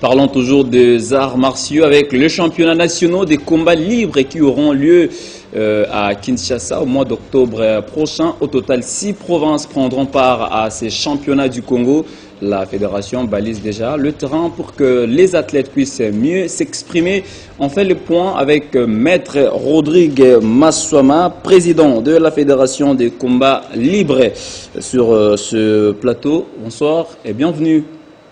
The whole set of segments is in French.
Parlons toujours des arts martiaux avec les championnats nationaux des combats libres qui auront lieu à Kinshasa au mois d'octobre prochain. Au total, 6 provinces prendront part à ces championnats du Congo. La fédération balise déjà le terrain pour que les athlètes puissent mieux s'exprimer. On fait le point avec Maître Rodrigue Massouama, président de la fédération des combats libres sur ce plateau. Bonsoir et bienvenue.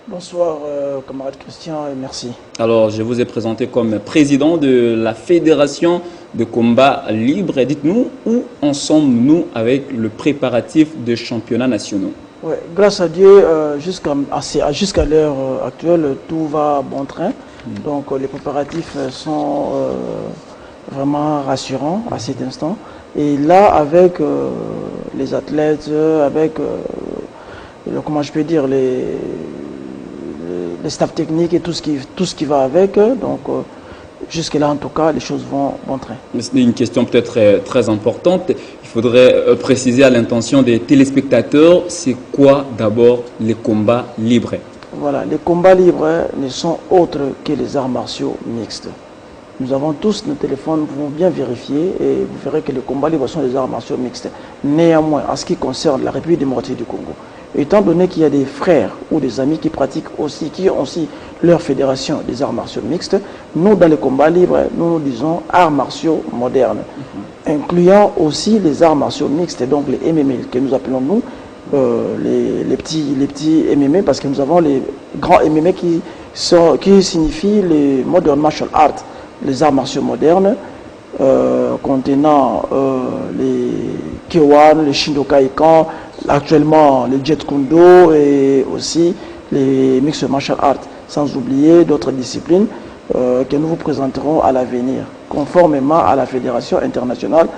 Bonsoir, camarade Christian, et merci. Alors, je vous ai présenté comme président de la Fédération de combat libre. Dites-nous, où en sommes-nous avec le préparatif des championnats nationaux? Ouais, grâce à Dieu, jusqu'à l'heure actuelle, tout va à bon train. Donc, les préparatifs sont vraiment rassurants à cet instant. Et là, avec les athlètes, avec, comment je peux dire, les staffs techniques et tout ce qui va avec. Donc, jusque-là, en tout cas, les choses vont bon train. C'est une question peut-être très importante. Il faudrait préciser à l'intention des téléspectateurs, c'est quoi d'abord les combats libres? Voilà, les combats libres ne sont autres que les arts martiaux mixtes. Nous avons tous nos téléphones, nous pouvons bien vérifier et vous verrez que les combats libres sont des arts martiaux mixtes. Néanmoins, en ce qui concerne la République démocratique du Congo, étant donné qu'il y a des frères ou des amis qui pratiquent aussi, qui ont aussi leur fédération des arts martiaux mixtes, nous, dans les combats libres, nous disons arts martiaux modernes, incluant aussi les arts martiaux mixtes, donc les MMA, que nous appelons nous, les petits MMA, parce que nous avons les grands MMA qui signifient les Modern Martial Arts, les arts martiaux modernes, contenant les K1, les Shindokai Kan, actuellement les Jet Kundo et aussi les Mixed Martial Arts, sans oublier d'autres disciplines que nous vous présenterons à l'avenir, conformément à la Fédération internationale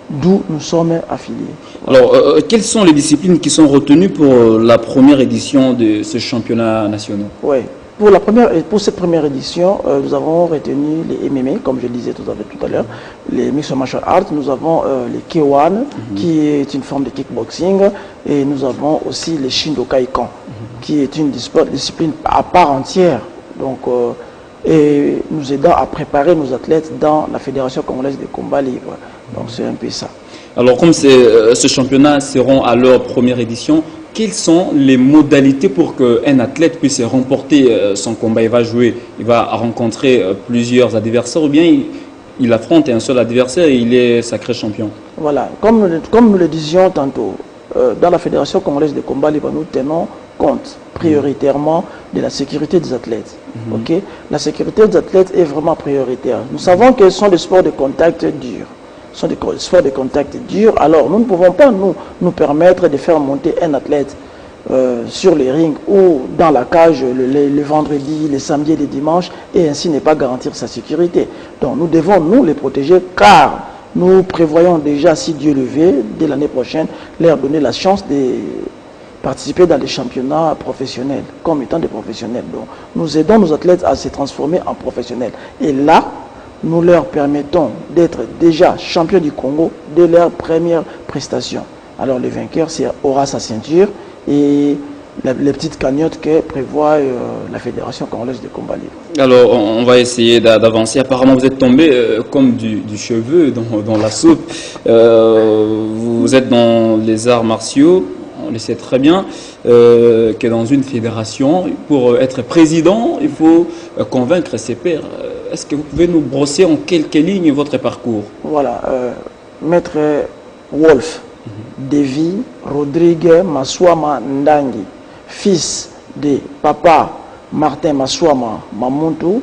d'où nous sommes affiliés. Alors, quelles sont les disciplines qui sont retenues pour la première édition de ce championnat national? Oui, pour cette première édition, nous avons retenu les MMA, comme je le disais tout à l'heure, les Mixed Martial Arts, nous avons les K1, qui est une forme de kickboxing, et nous avons aussi les Shindokai Kan, qui est une discipline à part entière, donc, et nous aidant à préparer nos athlètes dans la Fédération congolaise des combats libres. Donc c'est un peu ça. Alors comme ce championnat seront à leur première édition, quelles sont les modalités pour qu'un athlète puisse remporter son combat? Il va jouer, il va rencontrer plusieurs adversaires ou bien il affronte un seul adversaire et il est sacré champion? Voilà, comme nous le disions tantôt, dans la Fédération congolaise des combats libres, nous tenons compte prioritairement de la sécurité des athlètes. Okay? La sécurité des athlètes est vraiment prioritaire. Nous savons que ce sont des sports de contact durs. Ce sont des sports de contact durs. Alors, nous ne pouvons pas nous permettre de faire monter un athlète sur les rings ou dans la cage le vendredi, les samedis et les dimanches et ainsi ne pas garantir sa sécurité. Donc, nous devons nous les protéger car nous prévoyons déjà, si Dieu le veut, dès l'année prochaine, leur donner la chance de participer dans les championnats professionnels, comme étant des professionnels. Donc, nous aidons nos athlètes à se transformer en professionnels. Et là, nous leur permettons d'être déjà champions du Congo dès leur première prestation. Alors, le vainqueur aura sa ceinture et les petites cagnottes que prévoit la Fédération congolaise de combat libre. Alors, on va essayer d'avancer. Apparemment, vous êtes tombé comme du cheveu dans la soupe. Vous êtes dans les arts martiaux. On le sait très bien que dans une fédération, pour être président, il faut convaincre ses pairs. Est-ce que vous pouvez nous brosser en quelques lignes votre parcours? Voilà, Maître Wolf, Devi Rodrigue Massouama Ndangi, fils de papa Martin Massouama Mamuntu,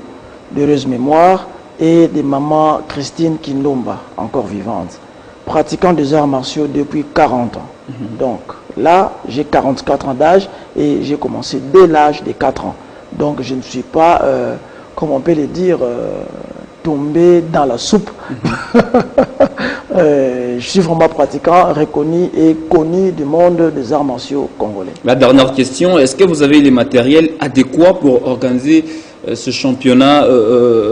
d'heureuse mémoire, et de maman Christine Kindomba, encore vivante, pratiquant des arts martiaux depuis 40 ans. Donc là, j'ai 44 ans d'âge et j'ai commencé dès l'âge de 4 ans. Donc je ne suis pas, comme on peut le dire, tombé dans la soupe. Je suis vraiment pratiquant, reconnu et connu du monde des arts martiaux congolais. La dernière question, est-ce que vous avez les matériels adéquats pour organiser ce championnat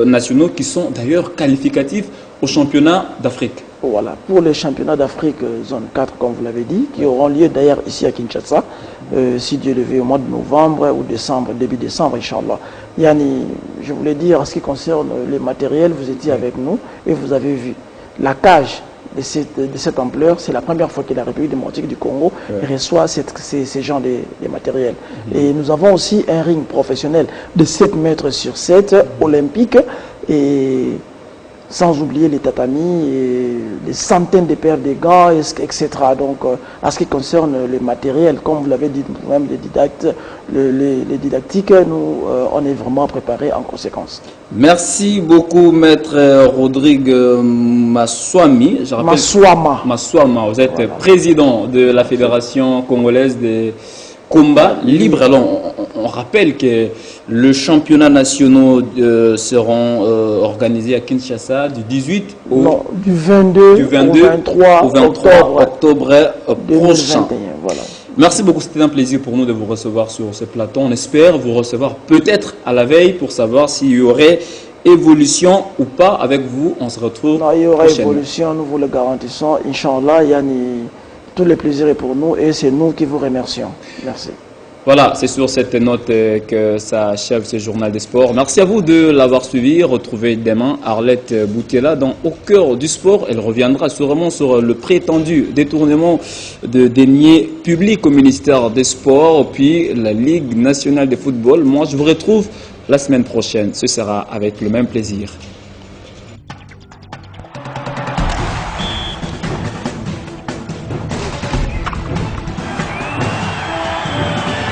national qui sont d'ailleurs qualificatifs au championnat d'Afrique? Voilà, pour les championnats d'Afrique zone 4, comme vous l'avez dit, qui auront lieu d'ailleurs ici à Kinshasa, si Dieu le veut, au mois de novembre ou décembre, début décembre, Inch'Allah. Yani, je voulais dire, en ce qui concerne les matériels, vous étiez avec nous et vous avez vu la cage de cette ampleur. C'est la première fois que la République démocratique du Congo reçoit ces genres de matériel. Et nous avons aussi un ring professionnel de 7 mètres sur 7 olympique, et sans oublier les tatamis et des centaines de paires de gants, etc. Donc, en ce qui concerne les matériels, comme vous l'avez dit, même les didactiques, nous, on est vraiment préparés en conséquence. Merci beaucoup, Maître Rodrigue Maswami. Maswama, vous êtes président de la Fédération congolaise des combats libres. Alors, on rappelle que les championnats nationaux seront organisés à Kinshasa du 18 du 22 au 23 octobre prochain. Voilà. Merci beaucoup, c'était un plaisir pour nous de vous recevoir sur ce plateau. On espère vous recevoir peut-être à la veille pour savoir s'il y aurait évolution ou pas avec vous. On se retrouve. Non, il y aura évolution, nous vous le garantissons. Inch'Allah, tout le plaisir est pour nous et c'est nous qui vous remercions. Merci. Voilà, c'est sur cette note que ça achève ce journal des sports. Merci à vous de l'avoir suivi. Retrouvez demain Arlette Boutella dans Au cœur du sport. Elle reviendra sûrement sur le prétendu détournement de deniers publics au ministère des Sports, puis la Ligue nationale de football. Moi, je vous retrouve la semaine prochaine. Ce sera avec le même plaisir.